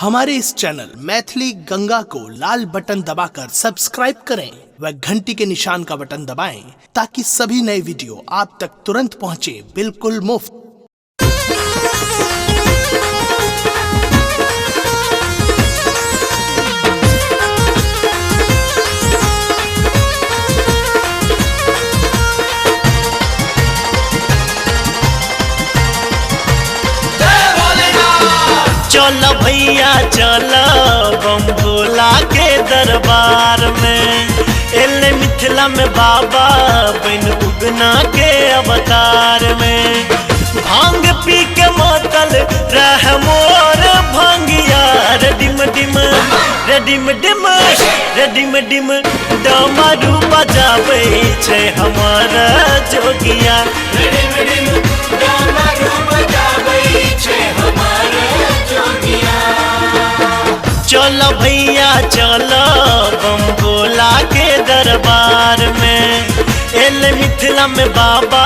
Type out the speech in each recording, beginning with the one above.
हमारे इस चैनल मैथिली गंगा को लाल बटन दबाकर सब्सक्राइब करें व घंटी के निशान का बटन दबाएं ताकि सभी नए वीडियो आप तक तुरंत पहुंचे बिल्कुल मुफ्त। चलो भैया चलो बम भोला के दरबार में, एले मिथिला में बाबा बन उगना के अवतार में। भांग पी के मातल रह मोर भंगिया रे डिम डिम रे डिम डिम रे डिम डिम डमरू बजाबै छै हमारा जोगिया रे डिम डिम डमरू बजाबै छै हमारा जोगिया। चलो भैया चलो बम भोला के दरबार में, एले मिथिला में बाबा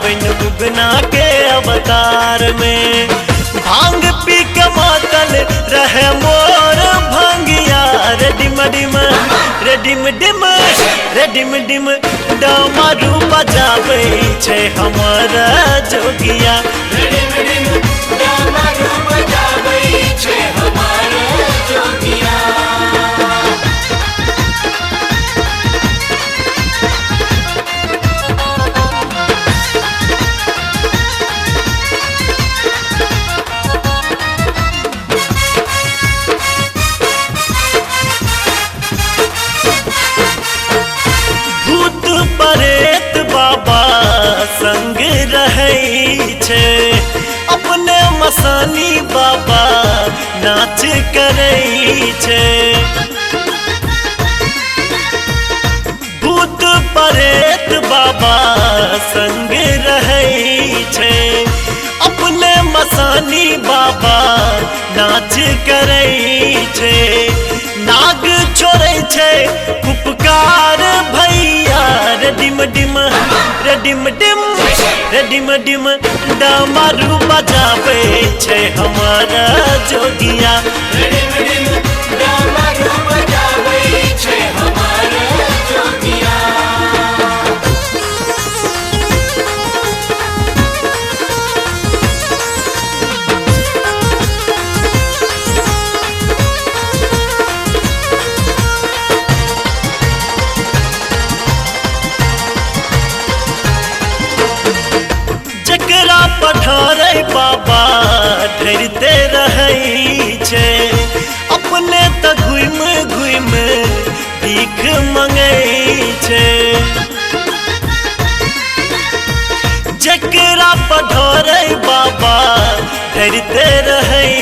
बन उगना के अवतार में। भांग पी के मातल रहे मोर भंगिया रे डिम डिम रे डिम डिम रे डिम डिम डमरू बजाबै छै हमारा जोगिया रे डिम डिम डमरू बजाबै छै हमारा जोगिया। परेत बाबा संग रहै छै, अपने मसानी बाबा नाच करै छै। भूत परेत बाबा संग रहै छै, अपने मसानी बाबा नाच करै छै। नाग छोड़ै छै उपकार भैया रे डिम डिम रे डिम डिम रे डिम डिम डमरू बजाबै छै हमारा जोगिया रे डिम डिम डमरू बजाबै छै हमारा जोगिया। जकरा पठारे बाबा ढरते रहै छै, अपने त घुम घुम भीख मंगै छै। जकरा पठारे बाबा ढरते रहै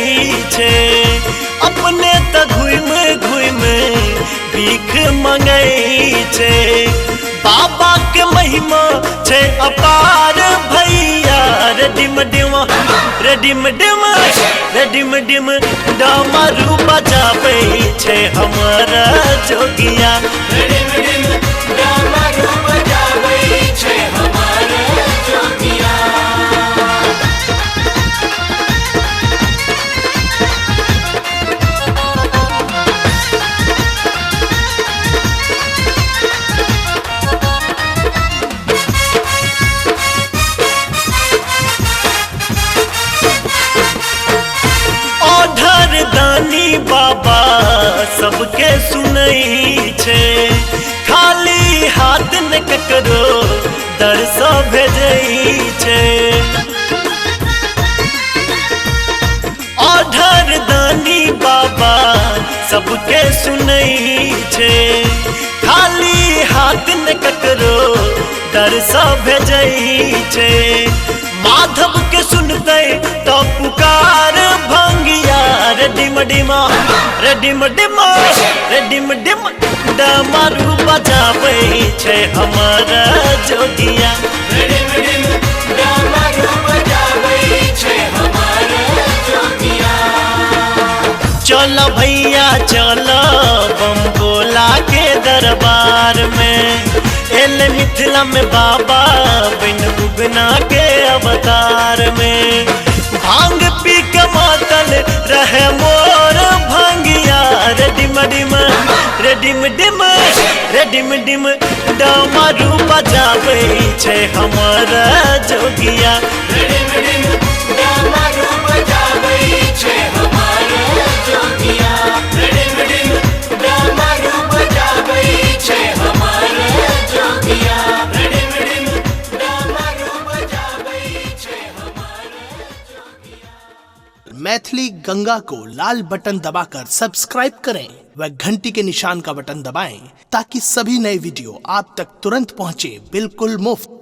छै, अपने त घुम घुम भीख मंगै छै। बाबा के महिमा छै अपार भैया रे डिम डिम रे डिम डिम रे डिम डिम डमरू बजाबै छै हमारा जोगिया रे डिम डिम डमरू बजाबै छै हमारा जोगिया। दानी बाबा सबके सुनै छै, खाली हाथ न ककरो दर सँ भेजै छै। ओढ़र दानी बाबा सबके सुनै छै, खाली हाथ न ककरो दर सँ भेजै छै। माधव के सुनतै तो पुकार भंगिया रे डिम डिम रे डिम डिम रे डिम डिम डमरू बजाबै छै हमारा जोगिया रे डिम डिम डमरू बजाबै छै हमारा जोगिया। चलो भैया चलो बम भोला के दरबार में, एले मिथिला में बाबा बन उगना के अवतार में। भांग पी के मातल रहे मोर डिम डिम डमरू बजाबै छै हमर जोगिया। डिम डिम डमरू बजाबै छै हमर जोगिया। डिम डिम डमरू बजाबै छै हमर जोगिया। डिम डिम डमरू बजाबै छै हमर जोगिया। मैथिली गंगा को लाल बटन दबाकर सब्सक्राइब करें व घंटी के निशान का बटन दबाएं ताकि सभी नए वीडियो आप तक तुरंत पहुंचे बिल्कुल मुफ्त।